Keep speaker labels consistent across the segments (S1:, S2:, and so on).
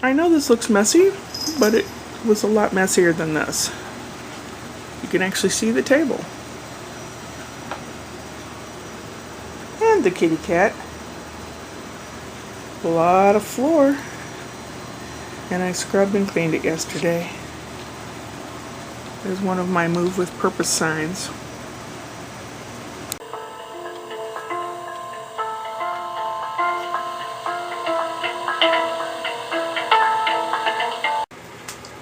S1: I know this looks messy, but it was a lot messier than this. You can actually see the table. And the kitty cat. A lot of floor. And I scrubbed and cleaned it yesterday. There's one of my Move with Purpose signs.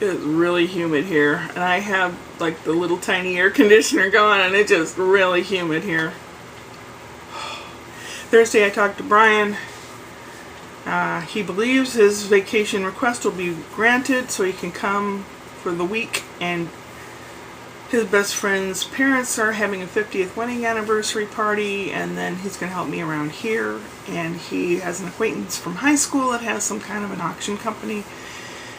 S1: It's really humid here, and I have like the little tiny air conditioner going, and it's just really humid here. Thursday I talked to Brian. He believes his vacation request will be granted so he can come for the week, and his best friend's parents are having a 50th wedding anniversary party, and then he's going to help me around here. And he has an acquaintance from high school that has some kind of an auction company,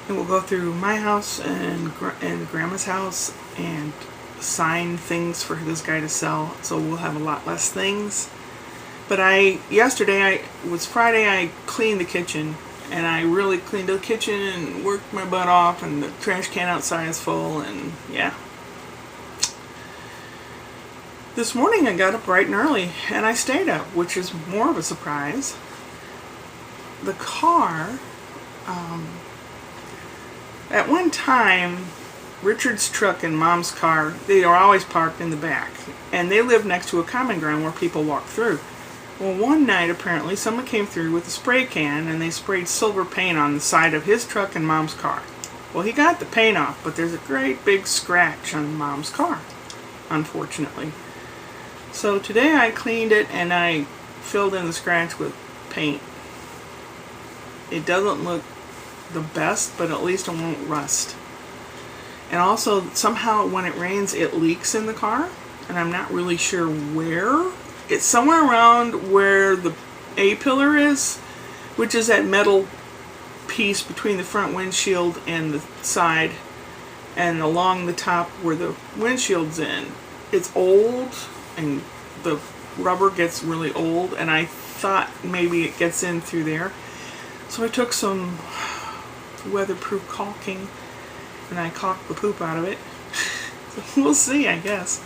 S1: and we'll go through my house and Grandma's house and sign things for this guy to sell, so we'll have a lot less things. But yesterday was Friday, I cleaned the kitchen, and I really cleaned the kitchen and worked my butt off, and the trash can outside is full, and yeah. This morning I got up bright and early, and I stayed up, which is more of a surprise. The car, at one time, Richard's truck and Mom's car, they are always parked in the back, and they live next to a common ground where people walk through. Well, one night apparently someone came through with a spray can, and they sprayed silver paint on the side of his truck and Mom's car. Well, he got the paint off, but there's a great big scratch on Mom's car, unfortunately. So today I cleaned it and I filled in the scratch with paint. It doesn't look the best, but at least it won't rust. And also, somehow when it rains, it leaks in the car, and I'm not really sure where. It's somewhere around where the A-pillar is, which is that metal piece between the front windshield and the side, and along the top where the windshield's in. It's old, and the rubber gets really old, and I thought maybe it gets in through there. So I took some weatherproof caulking, and I caulked the poop out of it. So we'll see, I guess.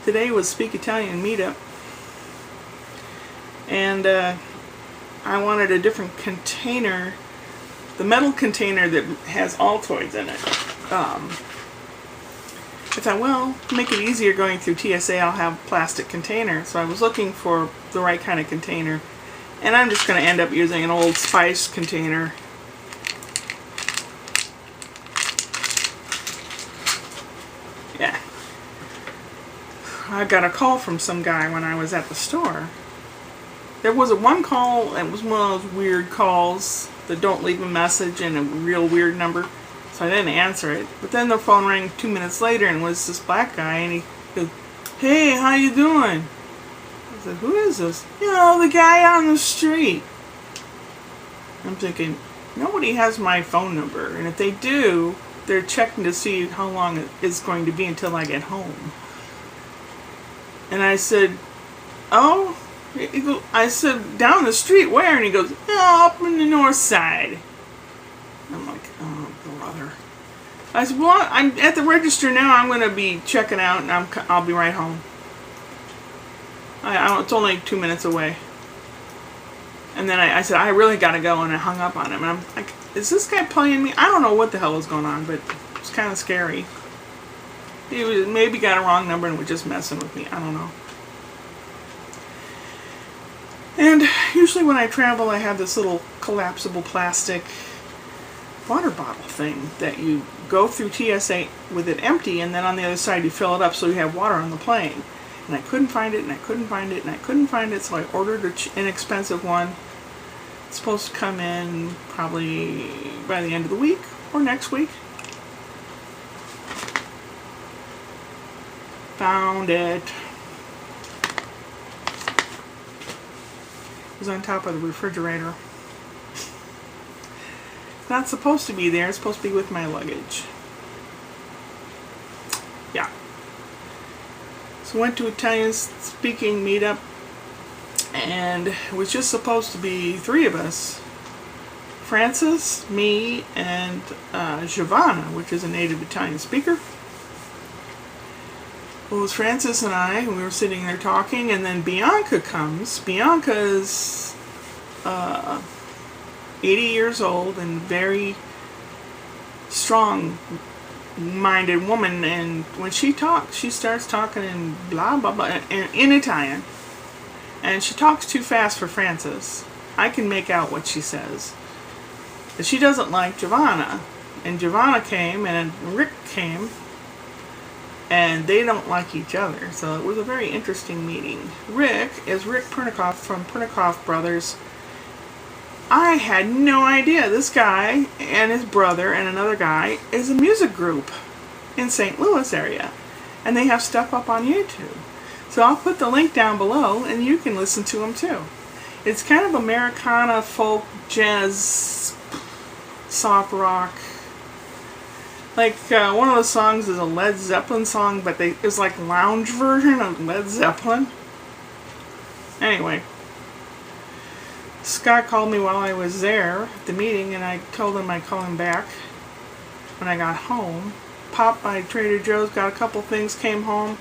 S1: Today was Speak Italian meetup, and I wanted a different container, the metal container that has Altoids in it. I thought, well, to make it easier going through TSA, I'll have a plastic container. So I was looking for the right kind of container, and I'm just going to end up using an Old Spice container. Yeah. I got a call from some guy when I was at the store. There was one call, it was one of those weird calls that don't leave a message and a real weird number. So I didn't answer it. But then the phone rang 2 minutes later, and it was this black guy, and he goes, "Hey, how you doing?" I said, "Who is this?" "You know, the guy on the street." I'm thinking, nobody has my phone number, and if they do, they're checking to see how long it's going to be until I get home. And I said, "Oh?" I said, "Down the street, where?" And he goes, "Oh, up in the north side." I'm like, oh, brother. I said, "Well, I'm at the register now. I'm going to be checking out, and I'll be right home." It's only 2 minutes away. And then I said, "I really got to go," and I hung up on him. And I'm like, is this guy playing me? I don't know what the hell was going on, but it was kind of scary. He maybe got a wrong number and was just messing with me. I don't know. And usually when I travel, I have this little collapsible plastic water bottle thing that you go through TSA with it empty, and then on the other side you fill it up so you have water on the plane. And I couldn't find it, and I couldn't find it, and I couldn't find it, so I ordered an inexpensive one. It's supposed to come in probably by the end of the week or next week. Found it. It was on top of the refrigerator. It's not supposed to be there. It's supposed to be with my luggage. Yeah. So went to Italian speaking meetup, and it was just supposed to be 3 of us Francis, me, and Giovanna, which is a native Italian speaker. Well, it was Francis and I, and we were sitting there talking, and then Bianca comes. Bianca is 80 years old and very strong-minded woman, and when she talks, she starts talking in blah, blah, blah, in Italian. And she talks too fast for Francis. I can make out what she says. But she doesn't like Giovanna. And Giovanna came, and Rick came, and they don't like each other. So it was a very interesting meeting. Rick is Rick Pernikoff from Pernikoff Brothers. I had no idea this guy and his brother and another guy is a music group in St. Louis area. And they have stuff up on YouTube. So I'll put the link down below and you can listen to them too. It's kind of Americana, folk, jazz, soft rock. Like one of the songs is a Led Zeppelin song, but it's like lounge version of Led Zeppelin. Anyway, Scott called me while I was there at the meeting, and I told him I'd call him back when I got home. Popped by Trader Joe's, got a couple things, came home.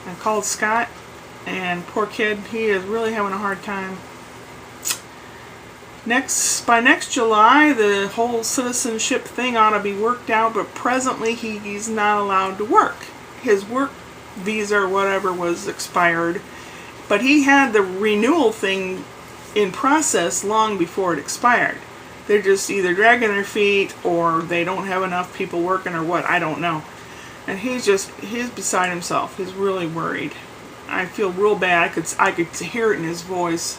S1: I called Scott, and poor kid, he is really having a hard time. By next July, the whole citizenship thing ought to be worked out, but presently he's not allowed to work. His work visa or whatever was expired, but he had the renewal thing in process long before it expired. They're just either dragging their feet or they don't have enough people working or what, I don't know. And he's beside himself. He's really worried. I feel real bad. I could hear it in his voice.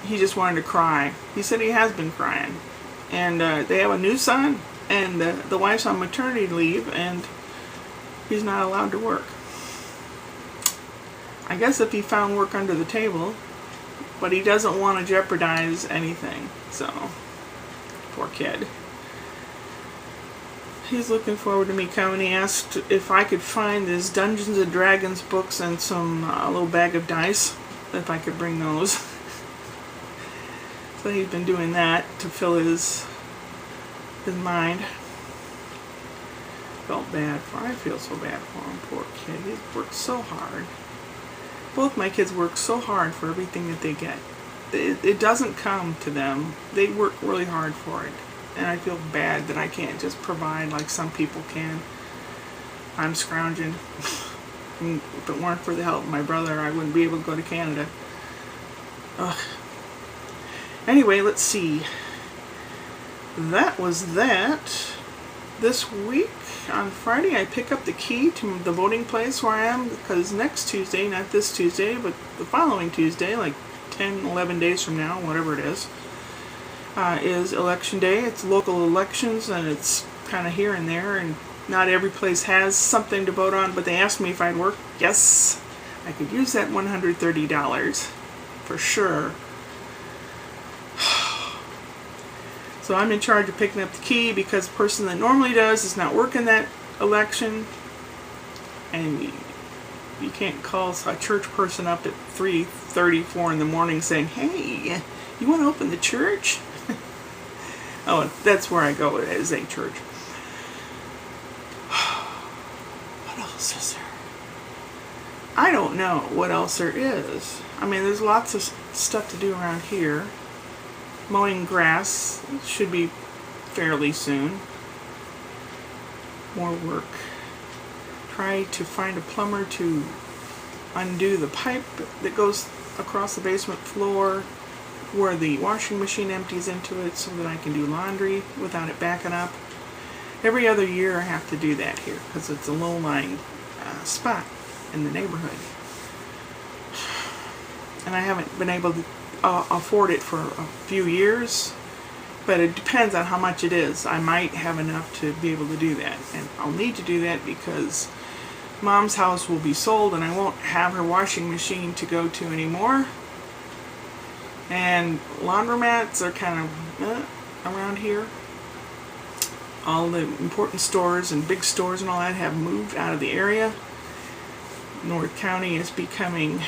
S1: He just wanted to cry. He said he has been crying. And they have a new son, and the wife's on maternity leave, and he's not allowed to work. I guess if he found work under the table, but he doesn't want to jeopardize anything. So, poor kid. He's looking forward to me coming. He asked if I could find his Dungeons and Dragons books and some little bag of dice, if I could bring those. So he's been doing that to fill his mind. I feel so bad for him, poor kid. He's worked so hard. Both my kids work so hard for everything that they get. It doesn't come to them. They work really hard for it. And I feel bad that I can't just provide like some people can. I'm scrounging. If it weren't for the help of my brother, I wouldn't be able to go to Canada. Ugh. Anyway, let's see. That was that. This week, on Friday, I pick up the key to the voting place where I am, because next Tuesday, not this Tuesday, but the following Tuesday, like 10, 11 days from now, whatever it is election day. It's local elections, and it's kind of here and there, and not every place has something to vote on, but they asked me if I'd work. Yes, I could use that $130 for sure. So I'm in charge of picking up the key because the person that normally does is not working that election, and you can't call a church person up at 3:34 in the morning saying, "Hey, you want to open the church?" Oh, that's where I go, as a church. What else is there? I don't know what else there is. I mean, there's lots of stuff to do around here. Mowing grass should be fairly soon. More work. Try to find a plumber to undo the pipe that goes across the basement floor where the washing machine empties into it so that I can do laundry without it backing up. Every other year I have to do that here because it's a low-lying spot in the neighborhood. And I haven't been able to afford it for a few years, but it depends on how much it is. I might have enough to be able to do that, and I'll need to do that because Mom's house will be sold and I won't have her washing machine to go to anymore. And laundromats are kind of around here. All the important stores and big stores and all that have moved out of the area. North County is becoming,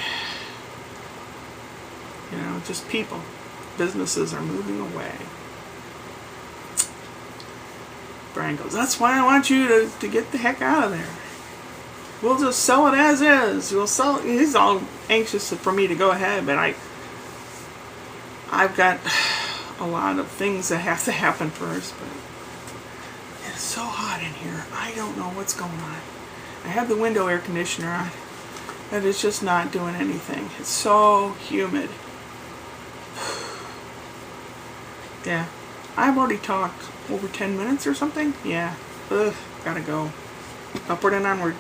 S1: just people. businesses are moving away. Brian goes, that's why I want you to get the heck out of there. We'll just sell it as is. We'll sell it. He's all anxious for me to go ahead, but I've got a lot of things that have to happen first. But it's so hot in here. I don't know what's going on. I have the window air conditioner on, but it's just not doing anything. It's so humid. Yeah, I've already talked over 10 minutes or something. Yeah, ugh, gotta go. Upward and onward.